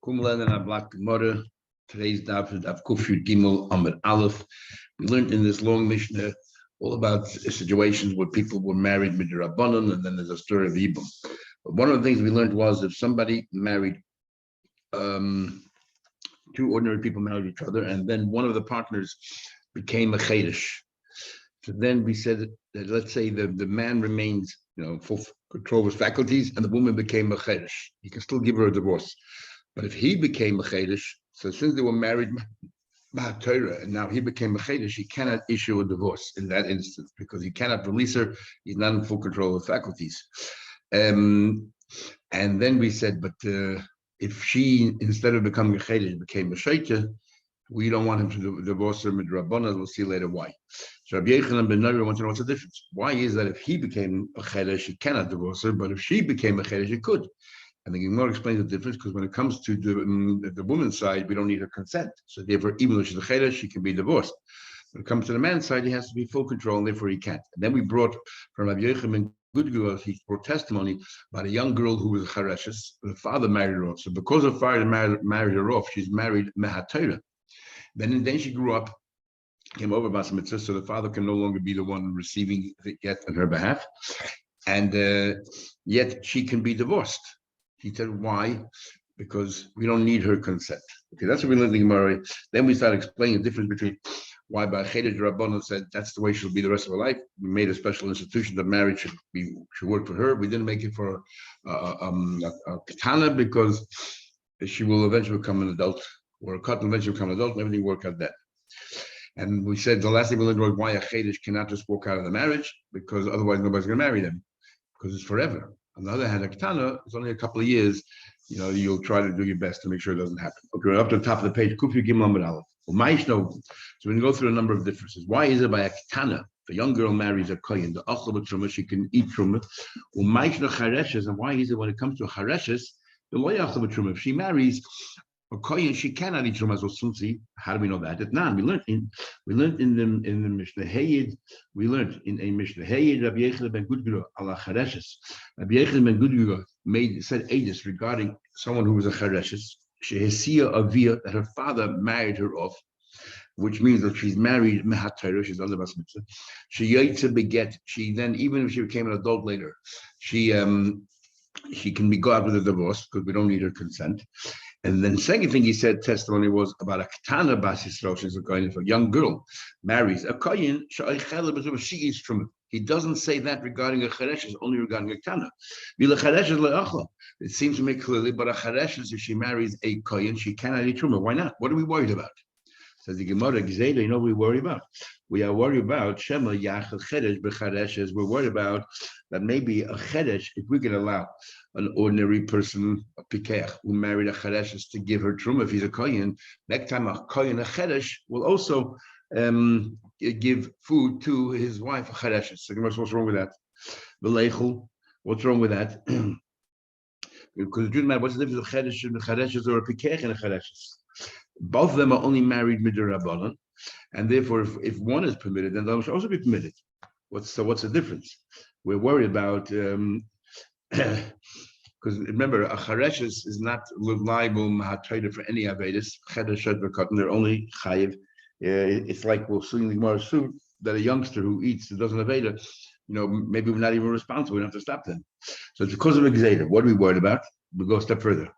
Kumlan and Ablak Gemara. Today's daf is daf Kufyud Gimel Amud Aleph. We learned in this long Mishnah all about situations where people were married with Rabbanon, and then there's a story of Yibum. But one of the things we learned was if somebody married, two ordinary people married each other, and then one of the partners became a chedesh. So then we said that let's say the man remains, full control of his faculties, and the woman became a chedesh. He can still give her a divorce. But if he became a chedesh, so since they were married, Torah, and now he became a chedesh, he cannot issue a divorce in that instance because he cannot release her. He's not in full control of faculties. And then we said, but if she, instead of becoming a chedesh, became a sheitah, we don't want him to divorce her with Rabbanah. We'll see later why. So Rabbi Yechanan ben Nari wants to know what's the difference. Why is that if he became a chedesh, he cannot divorce her, but if she became a chedesh, he could? And the Gemara explains the difference because when it comes to the woman's side, we don't need her consent. So therefore, even though she's a chedesh, she can be divorced. When it comes to the man's side, he has to be full control, and therefore he can't. And then we brought from Rabbi Yechanan he brought testimony about a young girl who was a chareshes. The father married her off. So because her father married her off, she's married mehatayra. Then she grew up, came over Bas Mitzvah, so the father can no longer be the one receiving the get on her behalf. And yet she can be divorced. He said, why? Because we don't need her consent. Okay, that's what we learned in Gemara. Then we started explaining the difference between why by Chedesh Rabbanon said that's the way she'll be the rest of her life. We made a special institution that marriage should work for her. We didn't make it for a katana because she will eventually become an adult, or a katan eventually become an adult, and everything work out then. And we said the last thing we learned was why a Chedesh cannot just walk out of the marriage, because otherwise nobody's going to marry them, because it's forever. On the other hand, a katana, it's only a couple of years. You'll try to do your best to make sure it doesn't happen. Okay, we're up to the top of the page. Kufi Gimel Amud Aleph. So we can go through a number of differences. Why is it by a katana, if a young girl marries a kohen, the achla b'truma, she can eat truma. And why is it when it comes to chareshes, the loy achla b'truma, if she marries a kohen, she cannot eat truma as well. How do we know that? We learned in the Mishnah Hayid. We learned in a Mishnah Hayid. Rabbi Yechanan ben Gudgura ala chareshes. Rabbi Yechanan ben Gudgura said edus regarding someone who was a chareshes. Shehesiya avia, that her father married her off, which means that she's married mehatayra, she's under bas mitzvah. She yaitza beget. She then, even if she became an adult later, she can go out with a divorce because we don't need her consent. And then the second thing he said, testimony was about a katana bas Yisrael. She's a kohen. If a young girl marries a kohen, she eats from it. He doesn't say that regarding a cheresh, it's only regarding a katana. It seems to make clearly, but a cheresh, if she marries a kohen, she cannot eat truma. Why not? What are we worried about? Says the Gemara, you know what we worry about? We are worried about Shema Yachal Chedesh b'Chareshes. We're worried about that maybe a Chedesh, if we can allow an ordinary person, a Pikech, who married a Chereshes to give her truma if he's a Kohen, next time a Kohen, a Chedesh, will also give food to his wife, a Chereshes. So what's wrong with that? V'leichel, what's wrong with that? Because it doesn't matter, what's the difference of Chedesh and a Chereshes or a Pikech and a Chereshes? Both of them are only married midrabanan, and therefore, if one is permitted, then the other should also be permitted. What's the difference? We're worried about because remember, a chareshes is not liable mahatayda for any avedis. They're only chayiv. It's like we'll see in the Gemara soon that a youngster who eats that doesn't aveda, maybe we're not even responsible. We don't have to stop them. So it's because of exeda. What are we worried about? We'll go a step further.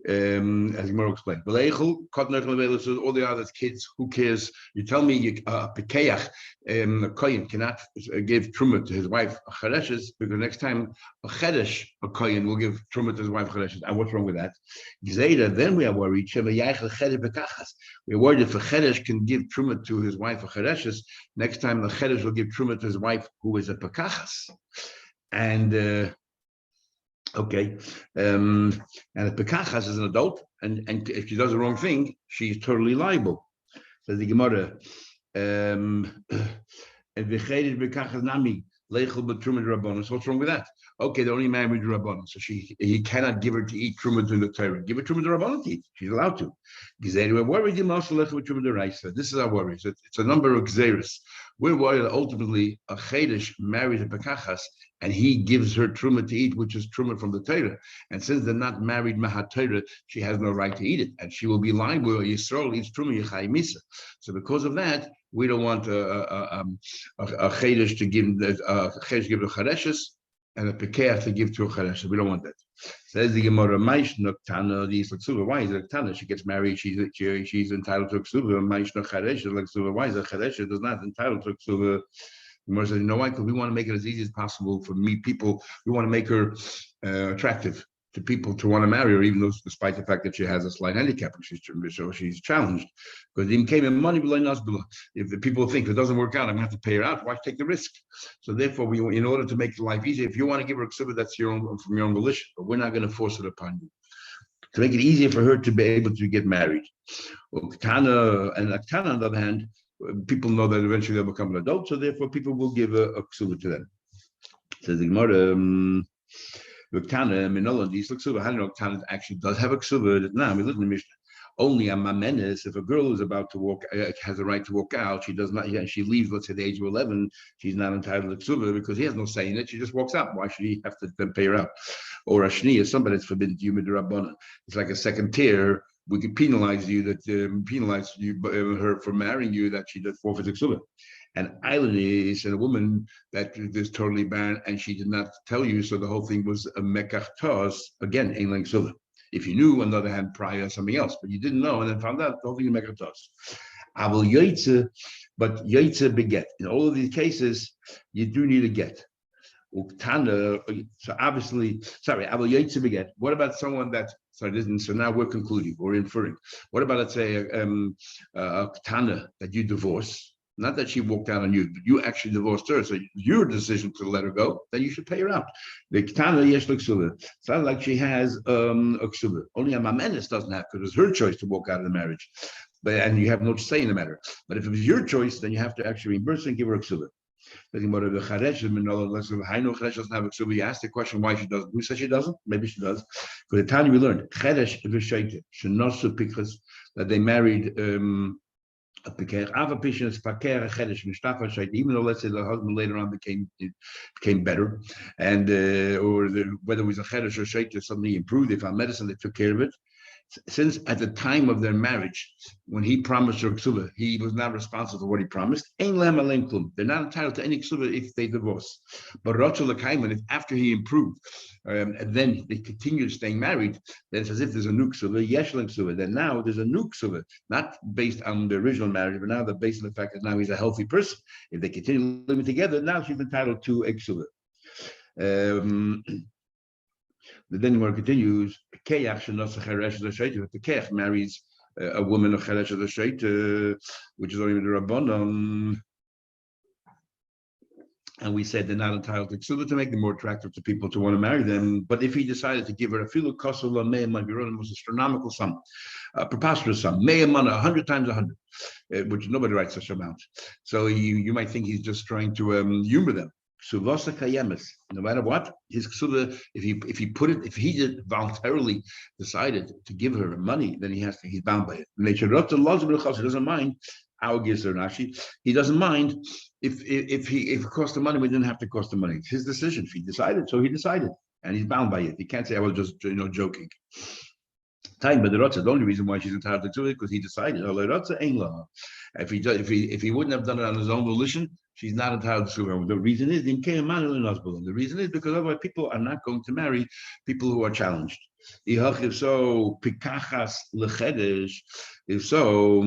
As Gemara explained, all the others, kids, who cares? You tell me a Pekeyach, a Kohen cannot give truma to his wife a Chereshes, because next time a Chedesh, a Kohen, will give truma to his wife Chereshes. And what's wrong with that? Then we are worried. We're worried if a Chedesh can give truma to his wife a Chereshes, next time the Chedesh will give truma to his wife who is a Pekachas. And okay, and if Pekachas is an adult, and if she does the wrong thing, she's totally liable. Says the Gemara, and v'chedesh Pekachas nami leichel b'truma d'rabbanan. So what's wrong with that? Okay, they're only married with d'rabbanan, so he cannot give her to eat truma to the Torah. Give her truma d'rabbanan to eat. She's allowed to. We're worried also leichel with truma d'raisa. This is our worry. So it's a number of gzeres. We're worried that ultimately a chedesh marries a Pekachas, and he gives her truma to eat, which is truma from the Torah. And since they're not married mahat Torah, she has no right to eat it, and she will be liable. Yisrael eats truma yechai misa. So because of that, we don't want a chedesh to give a chedesh give to chareshes and a pekeach to give to a chareshes. We don't want that. Says the Gemara, Maish Noktana, the Ksuba. Why is it Tana? She gets married, she's entitled to Ksuba. Maish Nocharesh, like Ksuba. Why is it Charesh does not entitled to Ksuba? Gemara says, you know why? Because we want to make it as easy as possible for people. We want to make her attractive to people to want to marry her, even though, despite the fact that she has a slight handicap, she's challenged. Because it came in money below Nasbula. If the people think if it doesn't work out, I'm going to have to pay her out. Why take the risk? So therefore, we, in order to make life easier, if you want to give her a ksuba, that's your own from your own volition. But we're not going to force it upon you. To make it easier for her to be able to get married. Uktana, and Aktana, on the other hand, people know that eventually they'll become an adult, so therefore people will give a ksuba to them. Says the Gemara. Uktana, Minola, these ksuba. How do you know Uktana actually does have a ksuba? Now we look in the Mishnah. Only a mamenes, if a girl is about to walk, has a right to walk out, she does not, she leaves, let's say, the age of 11, she's not entitled to ksuba because he has no say in it. She just walks out. Why should he have to then pay her out? Or a shni is somebody that's forbidden to you midrabbana. It's like a second tier. We can penalize you her for marrying you that she does forfeit the ksuba. And island is a woman that is totally barren and she did not tell you, so the whole thing was a mekach tos, again, ain't like ksuba. If you knew, on the other hand, prior something else, but you didn't know and then found out, the whole thing is mekach tos. Aval yoitze, but yoitze beget. In all of these cases, you do need a get. Uktana, so obviously, aval yoitze beget. What about someone that, so now we're concluding, we're inferring. What about, let's say, a ktana that you divorce? Not that she walked out on you, but you actually divorced her. So your decision to let her go, then you should pay her out. The ktana yesh l'ksuba. Sounds like she has a ksuba. Only a mamenes doesn't have, because it was her choice to walk out of the marriage. And you have no say in the matter. But if it was your choice, then you have to actually reimburse and give her a ksuba. You asked the question why she doesn't. Who says she doesn't? Maybe she does. Because the time we learned that they married a peker. Even though, let's say, the husband later on became better, and whether it was a chedesh or sheikh, suddenly improved. They found medicine, they took care of it. Since at the time of their marriage, when he promised her ksuba, he was not responsible for what he promised. They're not entitled to any ksuba if they divorce. But if after he improved, and then they continued staying married, then it's as if there's a new ksuba, yeshling ksuba. Then now there's a new ksuba, not based on the original marriage, but now they're based on the fact that now he's a healthy person. If they continue living together, now she's entitled to a ksuba. Then where it continues, the Keach marries a woman of Cheresh of the Sheit, which is only the Rabbanon. And we said they're not entitled to ksuba to make them more attractive to people to want to marry them. But if he decided to give her a filu kosula mei man, was astronomical sum, a preposterous sum, mei man, 100 times 100, which nobody writes such amount. So you might think he's just trying to humor them. No matter what, his ksuba, if he did voluntarily decided to give her money, then he's bound by it. He doesn't mind our gizer Rashi. He doesn't mind if it cost the money, we didn't have to cost the money. It's his decision. If he decided, so he decided, and he's bound by it. He can't say I was just joking. Time, but the only reason why she's entitled to it because he decided. If he wouldn't have done it on his own volition, she's not entitled to her. The reason is the reason is because otherwise people are not going to marry people who are challenged. If so, pikachas lechedesh. If so,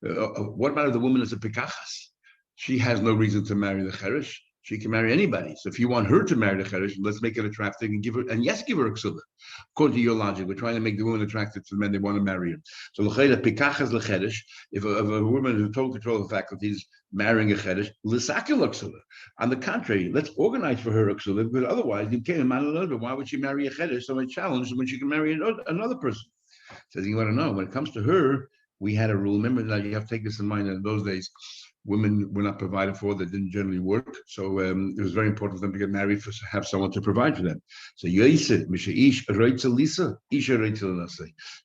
what about if the woman is a pikachas? She has no reason to marry the cheresh. She can marry anybody. So if you want her to marry the cheresh, let's make it attractive and give her a ksuba. According to your logic, we're trying to make the woman attractive to the men they want to marry her. So pikachas lechedesh. If a woman who total control of the faculties marrying a cheresh, l'sakil ksuba. On the contrary, let's organize for her a ksuba because otherwise, why would she marry a cheresh? So much challenge when she can marry another person. So you want to know when it comes to her, we had a rule. Remember that you have to take this in mind. In those days, women were not provided for, they didn't generally work. So it was very important for them to get married, to have someone to provide for them. So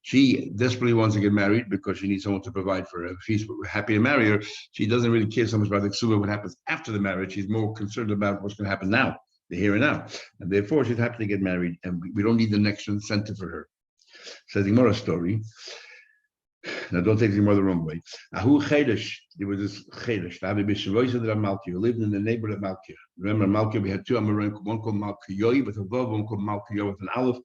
she desperately wants to get married because she needs someone to provide for her. If she's happy to marry her, she doesn't really care so much about the ksuba, what happens after the marriage. She's more concerned about what's going to happen now, the here and now. And therefore, she's happy to get married, and we don't need the next incentive for her. Says the Gemara story. Now, don't take the Gemara the wrong way. Ahu Chedesh, there was this Chedesh, who lived in the neighborhood of Malkia. Remember, Malkia, we had two Amorim, one called Malkiyoi with a Vav, one called Malkiyo with an Aleph.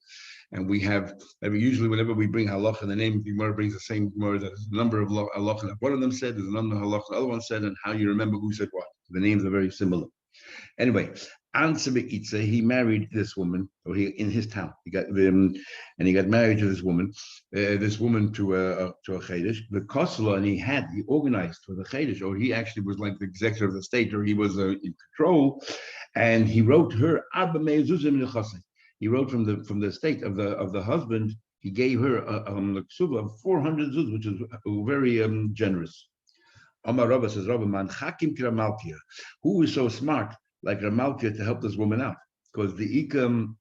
And we have, usually whenever we bring halach, and the name of the Gemara brings the same Gemara, that there's a number of halach that one of them said, there's a number of halach the other one said, and how you remember who said what. The names are very similar. Anyway, he married this woman, or he in his town. He got and he got married to this woman to a chedesh. The kosla, and he organized for the chedesh, or he actually was like the executive of the state, or he was in control, and he wrote her Abba Me'ezuzim Nechasei. He wrote from the estate of the husband. He gave her a ksuba of 400 zuz, which is very generous. Amar Rabba says, Rabba man chakim kira Malkia. Who is so smart like Ramalkia to help this woman out? Because the Gabra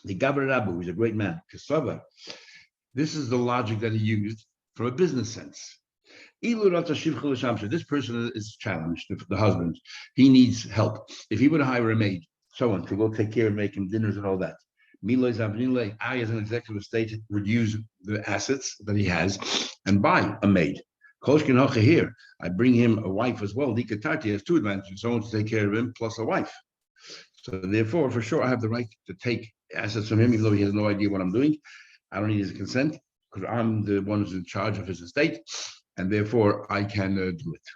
Rabbu, who's a great man, Kasava, this is the logic that he used from a business sense. This person is challenged, the husband. He needs help. If he would hire a maid, someone to go take care and make him dinners and all that, I, as an executive state, would use the assets that he has and buy a maid. Here, I bring him a wife as well. Dikatati has two advantages: someone to take care of him plus a wife. So therefore, for sure, I have the right to take assets from him, even though he has no idea what I'm doing. I don't need his consent because I'm the one who's in charge of his estate, and therefore I can do it.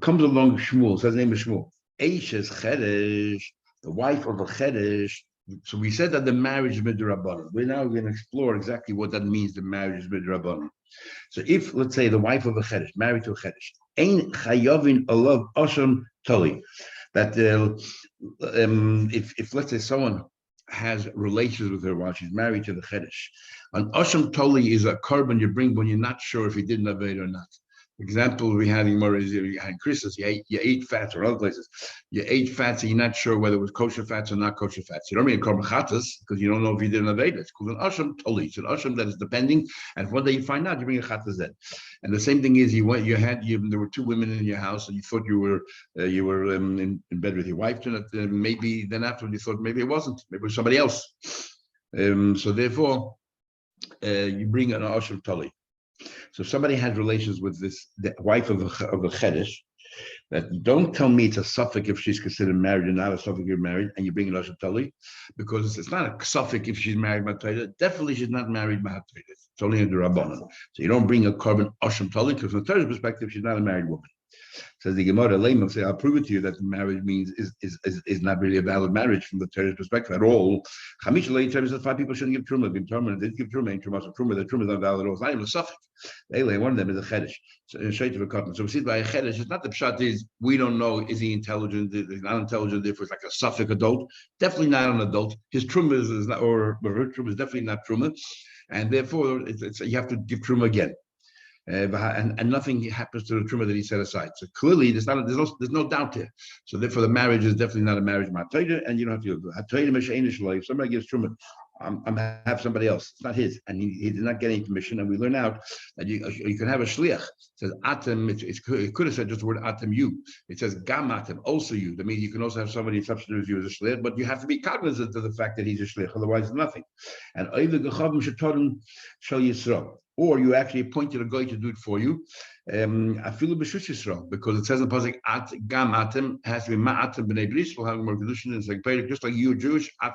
Comes along Shmuel, says his name is Shmuel. Eishes Chedesh, the wife of a Chedesh. So we said that the marriage is midrabanan. We're now going to explore exactly what that means. The marriage is midrabanan. So if, let's say, the wife of a chedesh, married to a chedesh, ein chayavin alav asham tali, that if let's say someone has relations with her while she's married to the chedesh, an asham tali is a carbon you bring when you're not sure if he didn't have it or not. Example we had in Christmas, you ate fats, or other places. You ate fats and you're not sure whether it was kosher fats or not kosher fats. You don't mean korban chatas because you don't know if you didn't evade it. It's called an asham toli. It's an asham that is depending, and one day you find out, you bring a chatas then. And the same thing is there were two women in your house and you thought you were in bed with your wife, and maybe then afterwards you thought maybe it wasn't, maybe it was somebody else. So therefore, you bring an asham toli. So if somebody had relations with the wife of a chedesh, that don't tell me it's a suffix if she's considered married or not a suffix if you're married, and you bring an asham tali, because it's not a suffix if she's married matayda. Definitely she's not married matayda. It's only a derabanan. So you don't bring a carbon asham tali because from the Torah's perspective she's not a married woman. Says the Gemara, say, I'll prove it to you that the marriage means is not really a valid marriage from the Torah's perspective at all. Chamish Lei Torah says 5 people shouldn't give truma. They didn't give truma. The truma is not valid at all. It's not even a suffix. One of them is a chedesh. So we see by a chedesh, it's not the pshat is we don't know is he intelligent, is he not intelligent. Therefore, it's like a suffix adult. Definitely not an adult. His truma is not, or her truma is definitely not truma, and therefore you have to give truma again. And nothing happens to the truma that he set aside. So clearly, there's no doubt here. So therefore, the marriage is definitely not a marriage matayda, and you don't have to do it. If somebody gives truma, I'm have somebody else. It's not his, and he did not get any permission. And we learn out that you can have a shliach. It says atem. It could have said just the word atem you. It says gam atem, also you. That means you can also have somebody substitute you as a shliach, but you have to be cognizant of the fact that he's a shliach. Otherwise, nothing. And or you actually appointed a guy to do it for you. Afilu b'shus Yisrael, because it says in the pasuk at gam atem has to be ma'atem b'nei bris. We'll have more condition. It's like just like you're Jewish, or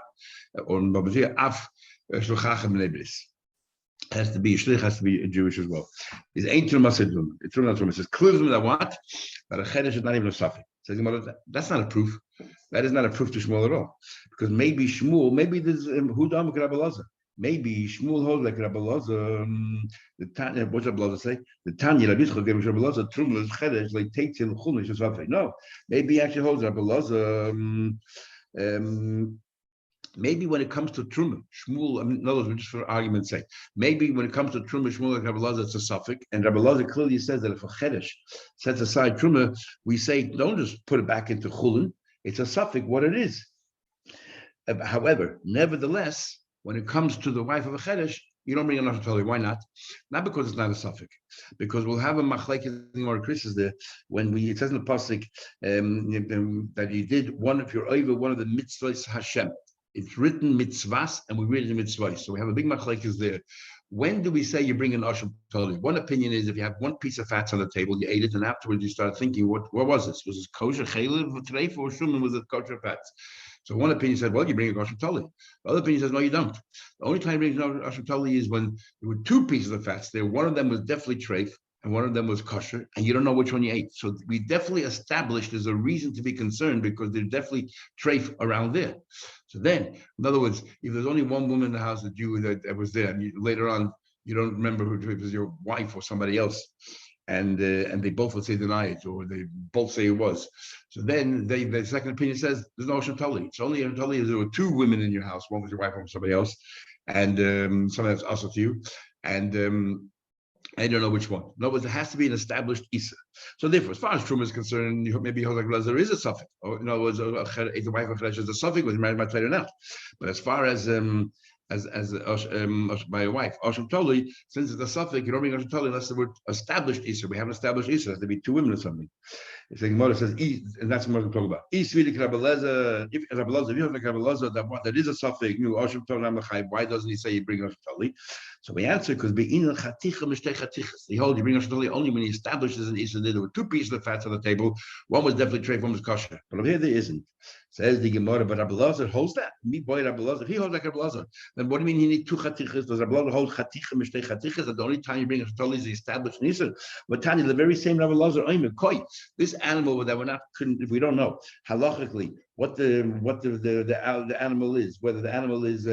af shluchachem b'nei bris. Has to be shlich, has to be Jewish as well. Is ain't truma sedum. It's truma not truma. It says clearly that what that a chedesh is not even a suffix. That's not a proof. That is not a proof to Shmuel at all, because maybe Shmuel, maybe there's hudam k'Rabbi Maybe Shmuel holds like Rabbi Lazar. The Tanya, what's Rabbi Lazar say? The Tanya, Rabbi Yisrael gave Rabbi Lazar truma chedesh like takes him chumash as well. No, maybe he actually holds Rabbi Lazar. Maybe when it comes to Truma, Shmuel, in other words, just for argument's sake, maybe when it comes to Truma, Shmuel, like Rabbi Lazar, it's a suffix, and Rabbi Lazar clearly says that if a Chedesh sets aside Truma, we say, don't just put it back into Chulin, it's a suffix, what it is. However, nevertheless, when it comes to the wife of a Chedesh, you don't bring a Nashatali. Why not? Not because it's not a suffix, because we'll have a machlekes or Chris is there when it says in the pasuk that you did one of your over one of the mitzvahs Hashem. It's written mitzvahs, and we read it in mitzvahs. So we have a big machlekes there. When do we say you bring an asham tali? One opinion is if you have one piece of fats on the table, you ate it, and afterwards you start thinking, what was this? Was this kosher chaylev treif or shuman? Was it kosher fats? So one opinion said, well, you bring a asham tali. The other opinion says, no, you don't. The only time you bring an asham tali is when there were two pieces of fats there. One of them was definitely treif, and one of them was kosher, and you don't know which one you ate. So we definitely established there's a reason to be concerned because there's definitely treif around there. So then, in other words, if there's only one woman in the house that was there, and later on you don't remember who it was, your wife or somebody else, and they both would say deny it, or they both say it was. So then the second opinion says there's no Shantali. It's only Shantali if there were two women in your house, one was your wife, one was somebody else, and somebody else also to you, and I don't know which one. No, but there has to be an established Isa. So therefore, as far as Truma is concerned, maybe there is a suffix. Or in other words, a wife of Chedesh is a suffix, was married by Torah now. But as far as by a wife, Asham Toli, since it's a suffix, you don't bring Asham Toli unless the word established Isa. We haven't established Isa. There has to be two women or something. It's like Gemara says, and that's what we're talking about. If Rabbi Lezer, if you have like Rabbi Lezer, that is a suffix, why doesn't he say you bring Asham Toli? So we answer because he holds you bring Asham Toli only when he establishes an Isa. There were two pieces of fats on the table. One was definitely treif, one was kosher. But over here there isn't. Says the Gemara, but Rabbi Lezer holds that. Me boy Rabbi Lezer. If he holds like Rabbi Lezer, then what do you mean he needs two chatichas? Does Rabbi Lezer hold chaticha mishtei chatichas? That the only time you bring Asham Toli is the established Isa. But Tanya, the very same Rabbi Lezer, koi. This animal that we don't know halachically what the animal is, whether the animal is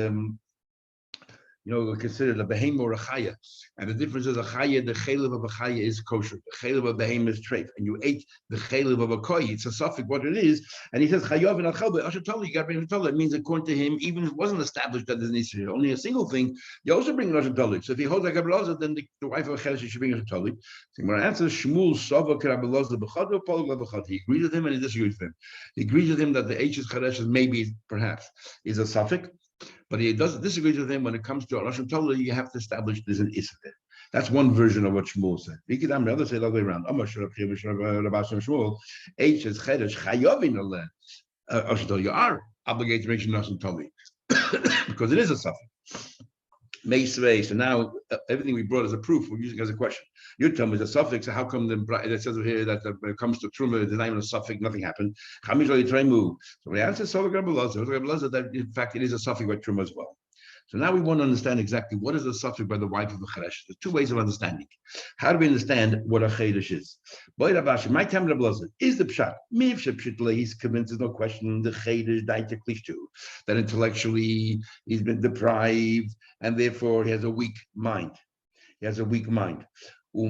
considered a behemoth or a chaya, and the difference is a chaya, the chaylev of a chaya is kosher, the chaylev of a behemoth is treif, and you ate the chaylev of a koi, it's a suffix what it is, and he says chayav and achal, but ashatali, you got to bring ashatali. It means according to him, even if it wasn't established that there's an issue, only a single thing, you also bring an ashatali. So if he holds like Rabbi Elazar, then the wife of a chedesh should bring ashatali. So when I answer Shmuel Sava Rabbi Elazar b'chad or Paul b'chad, he agrees with him and he disagrees with him. He agrees with him that the H's chedesh maybe perhaps is a suffix. But he doesn't disagree with him when it comes to Rosh Hashanah. You have to establish there's an Issa there. That's one version of what Shmuel said. The other say the other way around. H is Chedesh Chayovin Allah. You are obligated to mention Rosh Hashanah because it is a suffix. So now everything we brought as a proof, we're using as a question. You tell me it's a suffix. So how come it says over here that when it comes to Truma, it's not even a suffix, nothing happened? So the answer is that in fact it is a suffix by Truma as well. So now we want to understand exactly what is a suffix by the wife of a chedesh. There's two ways of understanding. How do we understand what a chedesh is? My time is the pshat. He's convinced there's no question the chedesh died to klishtu, that intellectually he's been deprived and therefore he has a weak mind. He has a weak mind. I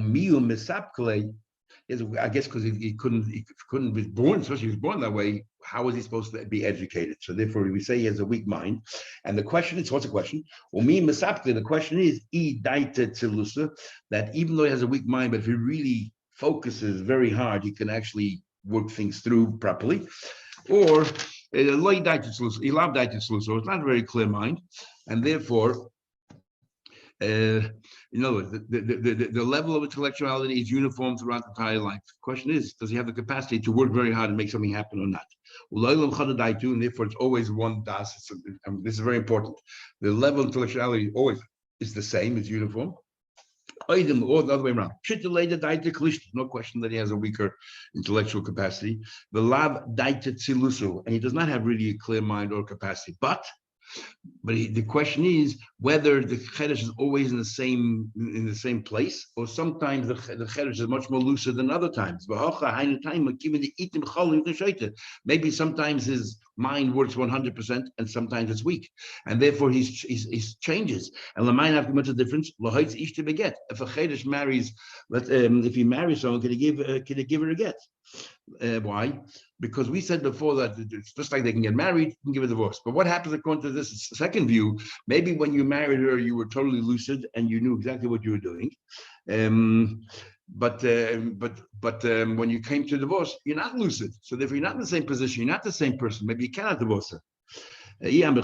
guess because he couldn't be born, especially he was born that way. How was he supposed to be educated? So therefore, we say he has a weak mind. And the question is, what's the question? The question is, that even though he has a weak mind, but if he really focuses very hard, he can actually work things through properly. Or so it's not a very clear mind, and therefore. In other words, the level of intellectuality is uniform throughout the entire life. The question is, does he have the capacity to work very hard and make something happen or not? And therefore, it's always one das. This is very important. The level of intellectuality always is the same, it's uniform. Or the other way around. No question that he has a weaker intellectual capacity. The lav daita tzilusu, and he does not have really a clear mind or capacity. But the question is, whether the chedesh is always in the same place, or sometimes the chedesh is much more looser than other times. Maybe sometimes his mind works 100% and sometimes it's weak, and therefore he changes. And Lamayin have much a difference. If a chedesh marries, if he marries someone, can he give her a get? Why? Because we said before that it's just like they can get married, you can give a divorce. But what happens according to this second view? Maybe when you married her, you were totally lucid and you knew exactly what you were doing. But when you came to divorce, you're not lucid. So therefore, you're not in the same position. You're not the same person. Maybe you cannot divorce her. We tell me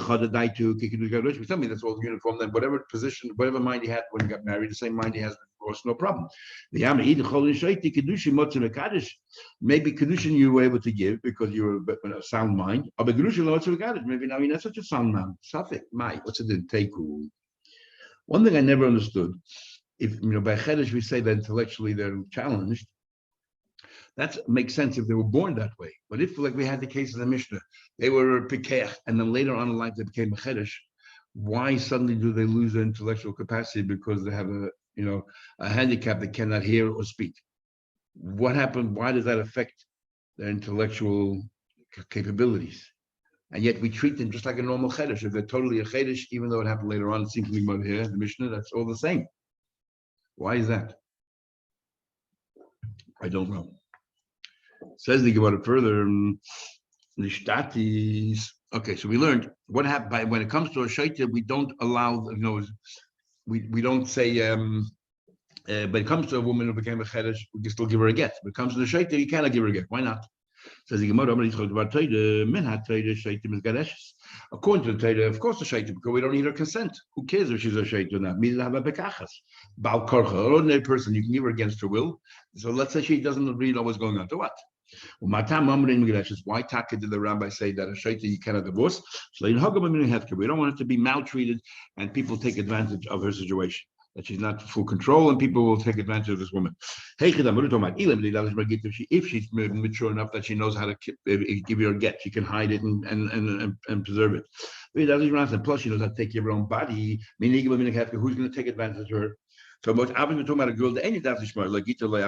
that's all uniform. Then whatever position, whatever mind he had when he got married, the same mind he has before, no problem. Maybe kedushin you were able to give because you were a sound mind. Maybe now you're not such a sound mind. What's it in Teku? One thing I never understood, if by chedesh we say that intellectually they're challenged. That makes sense if they were born that way. But if, like we had the case of the Mishnah, they were pikech, and then later on in life they became a chedesh, why suddenly do they lose their intellectual capacity because they have a handicap that cannot hear or speak? What happened? Why does that affect their intellectual capabilities? And yet we treat them just like a normal chedesh. If they're totally a chedesh, even though it happened later on, it seems to be more here, the Mishnah, that's all the same. Why is that? I don't know. Says the Gemara further, okay, so we learned what happened when it comes to a shaita, we don't allow, we don't say, when it comes to a woman who became a chedesh, we can still give her a get. When it comes to the shaita, you cannot give her a get. Why not? Says the Gemara, according to the Torah, of course the shaita, because we don't need her consent. Who cares if she's a shaita or not? An ordinary person, you can give her against her will. So let's say she doesn't really know what's going on. To what? Why Taka did the rabbi say that a shaita you cannot divorce? We don't want it to be maltreated and people take advantage of her situation. That she's not full control and people will take advantage of this woman. If she's mature enough that she knows how to give her a get, she can hide it and preserve it. Plus, she knows how to take care of her own body. Who's going to take advantage of her? So much we're talking about a girl that any like you tell me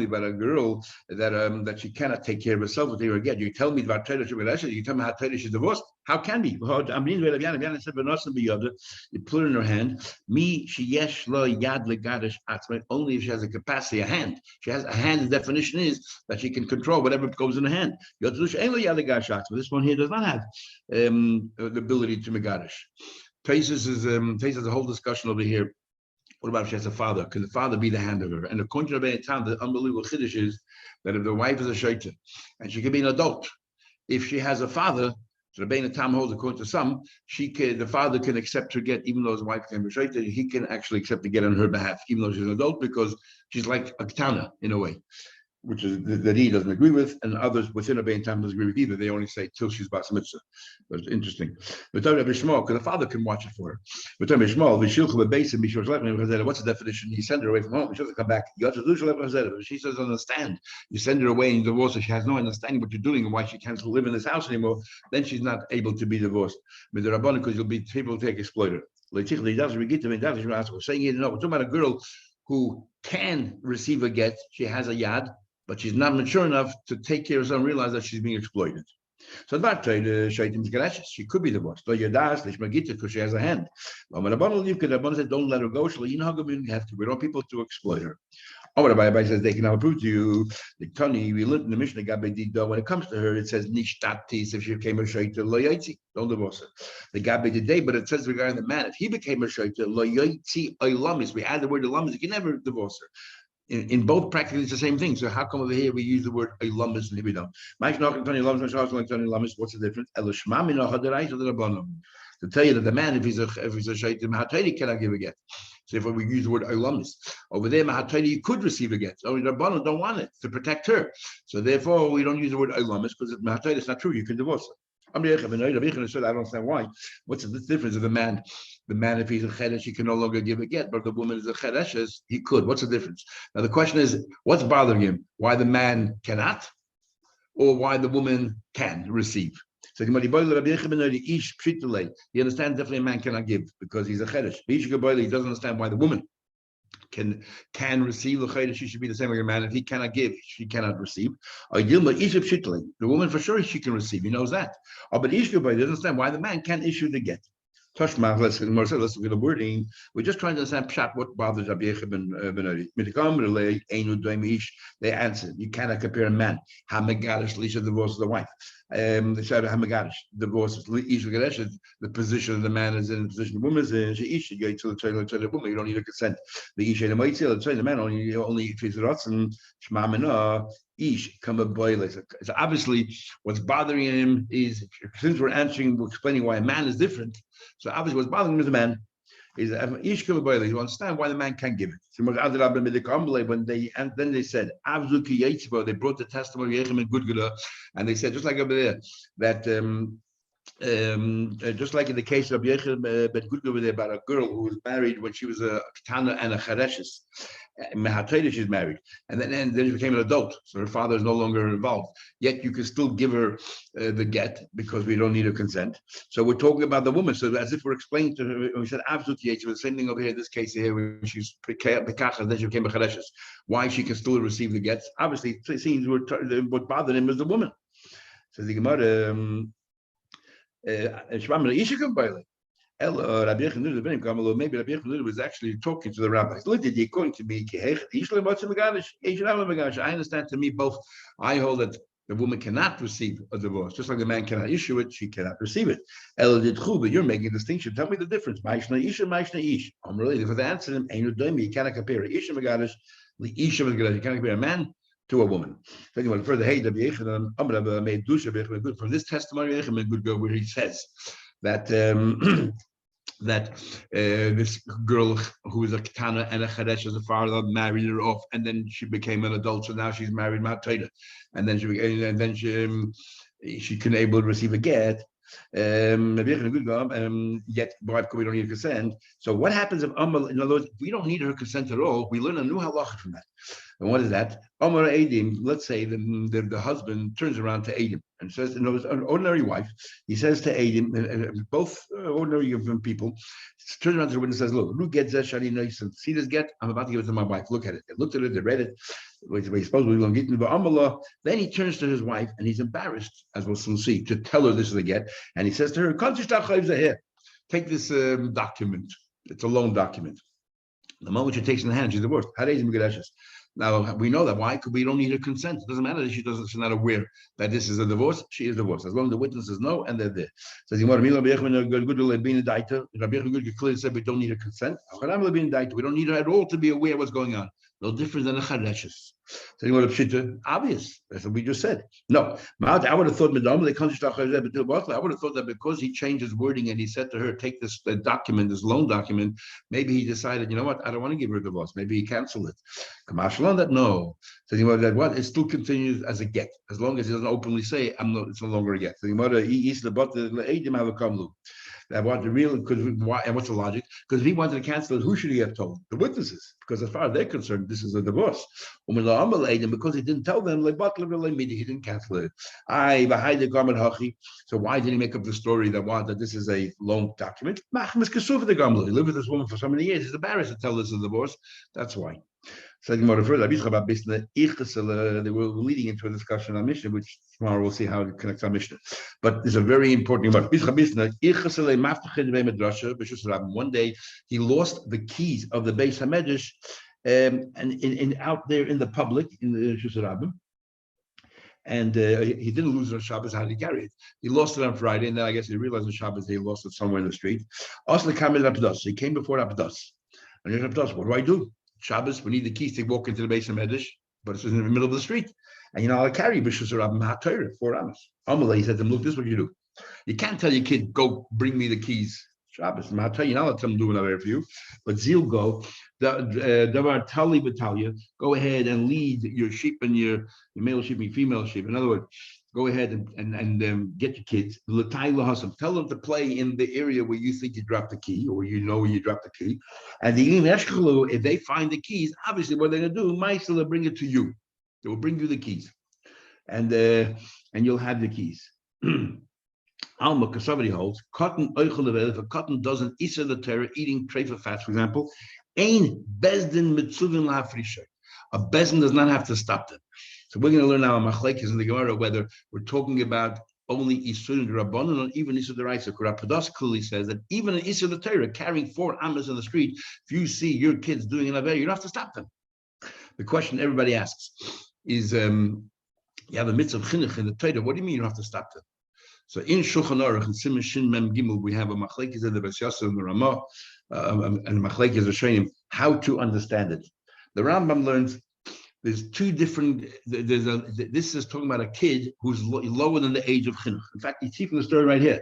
about a girl that she cannot take care of herself with her again. You tell me about you tell me how she's divorced. How can be? You put it in her hand. Only if she has a capacity, a hand. She has a hand. The definition is that she can control whatever goes in her hand. This one here does not have the ability to megadish. Taisus is a whole discussion over here. What about if she has a father? Can the father be the hand of her? And according to Rabbi Tam, the unbelievable chiddush is that if the wife is a shaita and she can be an adult, if she has a father, so Rabbi Tam holds according to some, the father can accept her get, even though his wife can be shaita, he can actually accept the get on her behalf, even though she's an adult, because she's like a ketana in a way, which is that he doesn't agree with, and others within a Bein Tam doesn't agree with either. They only say till she's bas mitzvah. But it's interesting. But because the father can watch it for her. But what's the definition? You send her away from home. She doesn't come back. If she doesn't understand, you send her away and divorce her. She has no understanding what you're doing and why she can't live in this house anymore. Then she's not able to be divorced. But the Rabbanan, because people will take exploiter. We're saying, we're talking about a girl who can receive a get. She has a yad, but she's not mature enough to take care of herself and realize that she's being exploited. So that she could be divorced. Because she has a hand. Don't let her go. We don't people to exploit her. The Rabbi says they can now prove to you. We learned in the Mishnah when it comes to her, it says nishtatis if she became a shaita loyatzi. Don't divorce her. The gabe today, but it says regarding the man, if he became a shaita loyatzi olamis, we add the word olamis, you can never divorce her. In both practically it's the same thing. So how come over here we use the word ilamis and here we don't? What's the difference? To tell you that the man, if he's a shaitim mahatayri, cannot give a get. So if we use the word ilamis over there, mahatayri you could receive a get. Only the Rabbanon don't want it to protect her. So therefore we don't use the word ilamis because if mahatayri is not true, you can divorce her. I don't understand why. What's the difference of the man? The man, if he's a chedesh, he can no longer give a get, but if the woman is a chedesh, he could. What's the difference? Now the question is, what's bothering him? Why the man cannot, or why the woman can receive? So he understands definitely a man cannot give because he's a chedesh. He doesn't understand why the woman can receive the chayda. She should be the same like a man. If he cannot give, she cannot receive. The woman for sure she can receive. He knows that. But he doesn't understand why the man can't issue the get. Tashma, let's look at the wording. We're just trying to understand pshat, what bothers Rabbi Yechid ben Eri. They answered, you cannot compare a man. Hamagadish Lisha divorces the wife. They said Hamagadish divorces Isha Gadesh. The position of the man is in the position of the woman is in. She go to the woman. You don't need a consent. The Isha the Maitzil, the man only if he's rotzen Shmamina. Ish come a boy. So obviously, what's bothering him is, since we're explaining why a man is different. So obviously, what's bothering him is a man. Is Ish come a boy. You understand why the man can't give it. So when they said they brought the testimony and they said just like over there that. Just like in the case of Yechid ben Gudga about a girl who was married when she was a Ketana and a Chareshes. Mehatayda, she's married, and then she became an adult, so her father is no longer involved. Yet you can still give her the get because we don't need her consent. So we're talking about the woman. So as if we're explaining to her, we said absolutely, the same thing over here in this case here, when she's pekacha, then she became a Chareshes. Why she can still receive the gets? Obviously, it seems what bothered him is the woman. So the Gemara. Maybe Rabbi Yechid was actually talking to the rabbis. According to me, I understand. To me, both I hold that the woman cannot receive a divorce, just like the man cannot issue it, she cannot receive it. But you're making a distinction. Tell me the difference. I'm really for the answer. You cannot compare Isha Megadish, the Isha Megadish. You cannot compare a man to a woman. Second further, hey, from this testimony, where he says that this girl who was a ketana and a charesh as a father married her off, and then she became an adult, so now she's married Matayda, and then she can able to receive a get. Yet we don't need consent. So what happens if in other words, we don't need her consent at all? We learn a new halacha from that. And what is that? Amar Edim, let's say the husband turns around to Edim and says, an ordinary wife, he says to Edim, both ordinary people, turns around to the witness and says, look get Zeshari nice and see this get, I'm about to give it to my wife. Look at it. They looked at it, they read it. We suppose we don't get into the Amallah. Then he turns to his wife and he's embarrassed, as we'll soon see, to tell her this is a get. And he says to her, take this document. It's a loan document. The moment she takes it in the hand, she's divorced. Now we know that. Why? Because we don't need her consent. It doesn't matter that she's not aware that this is a divorce. She is divorced. As long as the witnesses know and they're there. Says Rabbi clearly said we don't need her consent. We don't need her at all to be aware of what's going on. No different than a chareshes. So obvious. That's what we just said. No, I would have thought I would have thought that because he changed his wording and he said to her, take this document, this loan document, maybe he decided, you know what, I don't want to give her a divorce. Maybe he canceled it. Commercial on that, no. So that what it still continues as a get, as long as he doesn't openly say, it's no longer a get. So that what the real, because why, and what's the logic? Because if he wanted to cancel it, who should he have told? The witnesses, because as far as they're concerned, this is a divorce. Because he didn't tell them, he didn't cancel it. So why did he make up the story that this is a loan document? He lived with this woman for so many years. He's embarrassed to tell this is a divorce. That's why. So they were leading into a discussion on Mishnah, which tomorrow we'll see how it connects on Mishnah. But it's a very important one. One day he lost the keys of the Beis Hamedrash and out there in the public in the Shus Rabbim. And he didn't lose it on Shabbos. How did he carry it? He lost it on Friday, and then I guess he realized on Shabbos he lost it somewhere in the street. He came before Abdas. And he said, what do? Shabbos, we need the keys to walk into the Beis Hamedrash, but it's in the middle of the street. And I'll carry B'Shus Rabbim HaTorah 4 Amos. Amalei, he said to him, look, this is what you do. You can't tell your kid, go bring me the keys. Shabbos, HaTorah, you're not let them do another for you. But Zil go, Davar Tali Batalia, go ahead and lead your sheep and your male sheep and female sheep. In other words, go ahead and get your kids. Tell them to play in the area where you think you dropped the key, or you know where you dropped the key. And if they find the keys, obviously what they're going to do, Maisa will bring it to you. They will bring you the keys, and you'll have the keys. Alma, because somebody holds, cotton oichel, if a cotton doesn't isa the Torah, eating trefa fats, for example, ain bezdin mitzuvin la'afrisha. A bezdin does not have to stop them. So we're going to learn now a machlekes in the Gemara whether we're talking about only Isur and Rabbanon or even Isur Deraisa. Rapadas clearly says that even in Isur the Torah, carrying 4 amas in the street, if you see your kids doing an aver, you don't have to stop them. The question everybody asks is, you have a mitzvah of chinuch in the Torah. What do you mean you don't have to stop them? So in Shulchan Aruch and Siman Shin Mem Gimel, we have a machlekes in the Bas Yosef and the Ramah, and machlekes are showing him how to understand it. The Rambam learns there's 2 different. This is talking about a kid who's lower than the age of chinuch. In fact, you see from the story right here,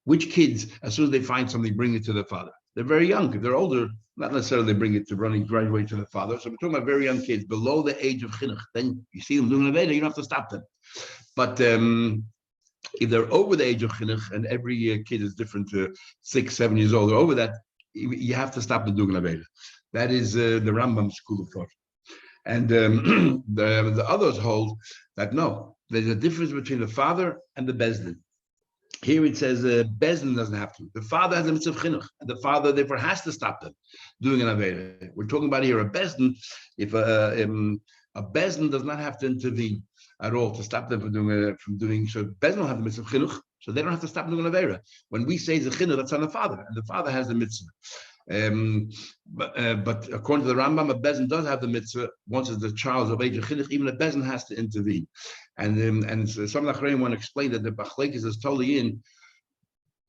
which kids, as soon as they find something, bring it to their father. They're very young. If they're older, not necessarily they bring it to running right away to the father. So we're talking about very young kids below the age of chinuch. Then you see them doing aveda, you don't have to stop them. But if they're over the age of chinuch, and every kid is different, 6, 7 years old, or over that, you have to stop them doing aveda. That is the Rambam school of thought. And the others hold that no, there's a difference between the father and the bezdin. Here it says bezdin doesn't have to. The father has a mitzvah of chinuch, and the father therefore has to stop them doing an aveda. We're talking about here a bezdin. If a bezdin does not have to intervene at all to stop them from doing so, bezdin will have the mitzvah of chinuch, so they don't have to stop doing an aveda. When we say the chinuch, that's on the father, and the father has the mitzvah. But according to the Rambam, a bezdin does have the mitzvah once the child is of age of chinuch. Even a bezdin has to intervene, and so some of the Acharayim want to explain that the machlekes is totally in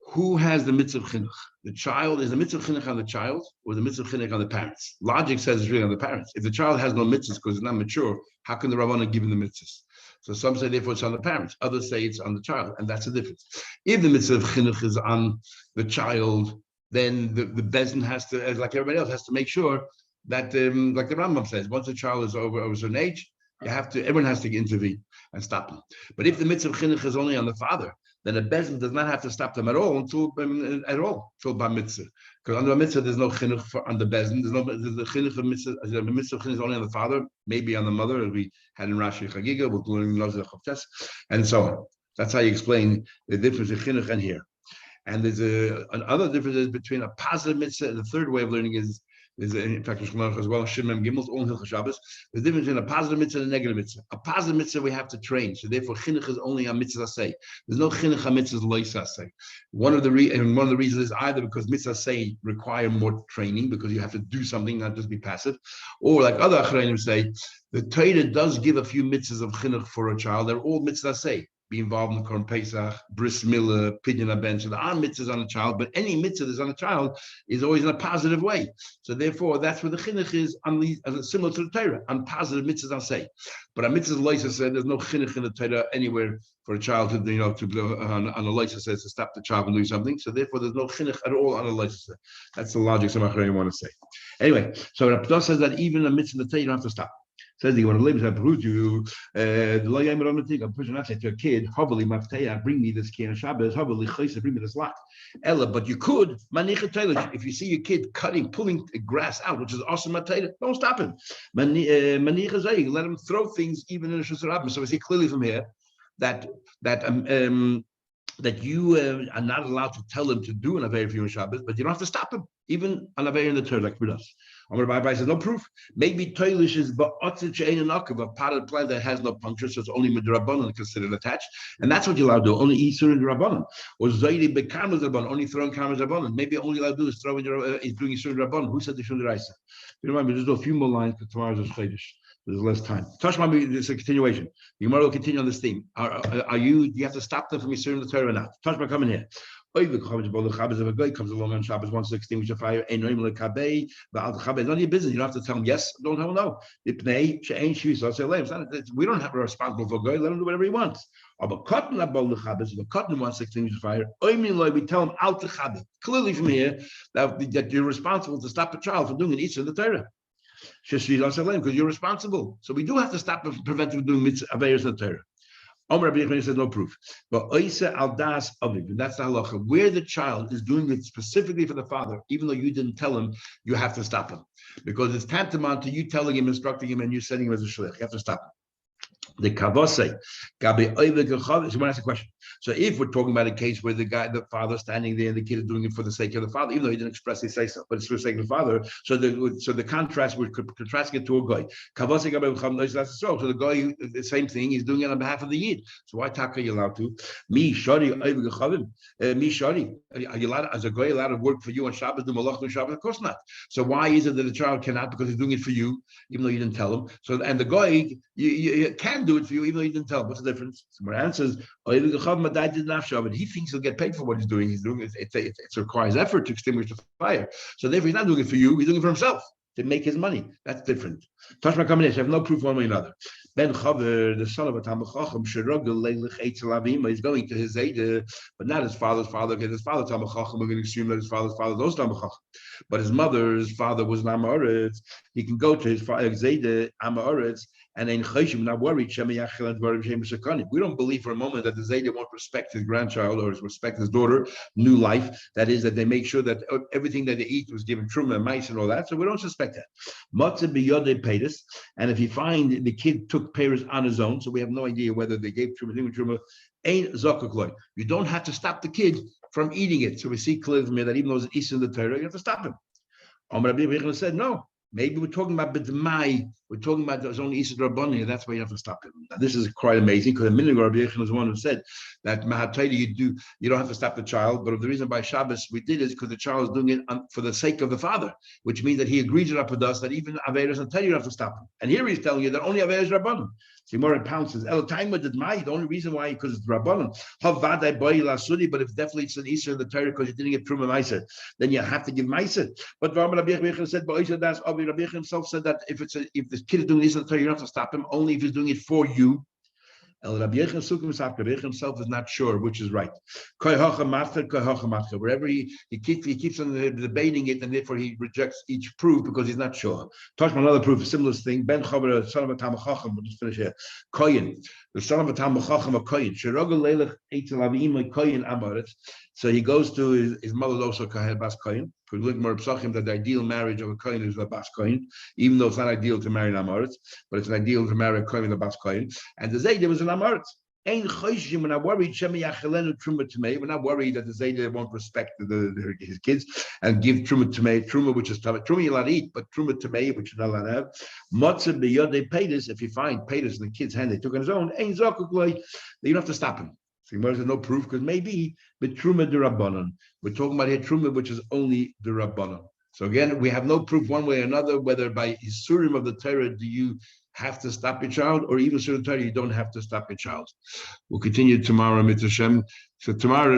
who has the mitzvah of chinuch. The child is the mitzvah of chinuch on the child, or the mitzvah of chinuch on the parents. Logic says it's really on the parents. If the child has no mitzvahs because it's not mature, how can the Rabbanan give him the mitzvahs? So some say therefore it's on the parents. Others say it's on the child, and that's the difference. If the mitzvah of chinuch is on the child, then the bezdin has to, like everybody else, has to make sure that, like the Rambam says, once a child is over a certain age, everyone has to intervene and stop them. But if the mitzvah of chinuch is only on the father, then a bezdin does not have to stop them at all until bar mitzvah. Because under a mitzvah, there's no chinuch on the bezdin. There's the chinuch of mitzvah. The mitzvah of chinuch is only on the father, maybe on the mother, as we had in Rashi Chagiga, we're doing Nazir Chavtes, and so on. That's how you explain the difference in chinuch and here. And there's another difference between a positive mitzvah. The third way of learning is in fact as well. Shimon Gimels all Hilchos Shabbos. The difference between a positive mitzvah and a negative mitzvah. A positive mitzvah we have to train, so therefore chinuch is only on mitzvah say. There's no chinuch on mitzvahs loisa say. One of the reasons is either because mitzvah say require more training because you have to do something, not just be passive, or like other acharayim say, the Torah does give a few mitzvahs of chinuch for a child. They're all mitzvah say. Be involved in the Korban Pesach, bris milah, pidyon haben. So there are mitzvahs on a child, but any mitzvah that's on a child is always in a positive way. So therefore, that's where the chinuch is similar to the Torah, on positive mitzvahs on say. But on mitzvahs loisa said there's no chinuch in the Torah anywhere for a child to on a loisa says to stop the child from doing something. So therefore, there's no chinuch at all on a loisa. That's the logic some acharayim want to say. Anyway, so Rapadah says that even a mitzvah in the Torah you don't have to stop. Says he want to live, I prove you. A person not say to a kid, bring me this kid on Shabbos, bring me this lot. Ella, but you could, if you see your kid pulling grass out, which is awesome, don't stop him. Let him throw things even in a Shusarabim. So we see clearly from here that you are not allowed to tell him to do an Aveir for you on Shabbos, but you don't have to stop him, even an Aveir in the Torah, like with us. Amar Abai says, no proof. Maybe Toilish is a potted plant that has no puncture, so it's only Midrabanan considered attached. And that's what you're allowed to do, only Isur and Rabbanan. Or Zaidi Bekamaz Rabbanan, only throwing Kamaz Rabbanan. Maybe all you're allowed to do is throw in is doing Isur and Rabbanan. Who said the Shul Deraisa? You remember, just do a few more lines because tomorrow's is Chodesh. There's less time. Tashma, it's a continuation. The Gemara will continue on this theme. Do you have to stop them from Isur in the Torah or not? Tashma, come in here. If a guy comes along on Shabbos, wants to extinguish a fire, it's none of your business. You don't have to tell him yes, don't tell him no. We don't have a responsible for a guy, let him do whatever he wants. If a cotton wants to extinguish the fire, we tell him out to Chabad. Clearly from here that you're responsible to stop a child from doing an Isur in the Torah. Because you're responsible. So we do have to stop and prevent him from doing Aveiros in the Torah. Omer Rabbi Yochanan says no proof. But Oisa al das aviv, and that's the halacha. Where the child is doing it specifically for the father, even though you didn't tell him, you have to stop him. Because it's tantamount to you telling him, instructing him, and you sending him as a shliach. You have to stop him. The kavose, gabi oivik echad. So, ask a question. So, if we're talking about a case where the father standing there, and the kid is doing it for the sake of the father, even though he didn't expressly say so, but it's for the sake of the father. So, the contrast we're contrasting it to a guy. Kavose gabi echad lois las so. So the guy, the same thing, he's doing it on behalf of the yid. So why taka you allowed to? Me shari oivik echadim. Me shari. Are you allowed, as a guy, allowed to work for you on Shabbos? Do malach on Shabbos? Of course not. So why is it that the child cannot, because he's doing it for you, even though you didn't tell him? So, and the guy, you can do it for you, even though you didn't tell him. What's the difference? So my answer is, but he thinks he'll get paid for what he's doing. He's doing it. It requires effort to extinguish the fire. So therefore, he's not doing it for you. He's doing it for himself to make his money. That's different. Tashma combination. I have no proof one way or another. Ben Chaver, the son of a Talmid Chacham, he's going to his Zayda, but not his father's father, because his father Talmid Chacham, we're going to assume that his father's father knows Talmid Chacham. But his mother's father was an Amoritz. He can go to his father Zayda, Amoritz, and then Chayshim, not worried. We don't believe for a moment that the Zayda won't respect his grandchild or respect his daughter, new life. That is, that they make sure that everything that they eat was given truma and mice and all that. So we don't suspect that. Matzah biyodei peiros, and if you find the kid took peiros on his own, so we have no idea whether they gave truma, ain't zakuk. You don't have to stop the kid from eating it. So we see clearly from here that even though it's Easter in the Torah, you have to stop him. Rabbi Yechanan said no. Maybe we're talking about b'dmai. We're talking about there's only Easter Rabboni, and that's why you have to stop him. Now, this is quite amazing because the minhag Rabbi Yechanan is the one who said that Mahatayda you don't have to stop the child, but the reason by Shabbos we did is because the child is doing it for the sake of the father, which means that he agrees with us that even Averos and Tayda you don't have to stop him. And here he's telling you that only Averos Rabbanim. So more pounces. The only reason why, because it's Rabbanim. But if definitely it's an Easter in the Torah because you didn't get Truma Meiser, then you have to give Meiser. But Rabbi Yechanan said, Rabbi Yechanan himself said that if the kid is doing Easter in the Torah, you don't have to stop him, only if he's doing it for you. Rabbi Yechanan himself is not sure which is right. Wherever he keeps on debating it, and therefore he rejects each proof because he's not sure. Talk about another proof, a similar thing. Ben Chaver, son of a Talmid Chacham, we'll just finish here. Koyin, the son of a Talmid Chacham, a Koyin. So he goes to his mother's also Kohen Bas Koyin. We look more psachim that the ideal marriage of a Kohen is a Bas Kohen, even though it's not ideal to marry an Amoritz, but it's an ideal to marry a Kohen with a Bas Kohen. And the Zayda was an Amoritz. We're not worried we're not worried that the Zayda won't respect his kids and give truma tamei, which is truma you're allowed to eat, but truma tamei, which you're not allowed to have. Matzah biyodei peiros, if you find peiros in the kid's hand they took on his own, you don't have to stop him. So there's no proof because maybe but truma de rabbanon. We're talking about here truma, which is only the rabbanon. So again, we have no proof one way or another whether by isurim of the Torah do you have to stop your child, or even isurim Torah you don't have to stop your child. We'll continue tomorrow, Mitzvah Shem. So tomorrow.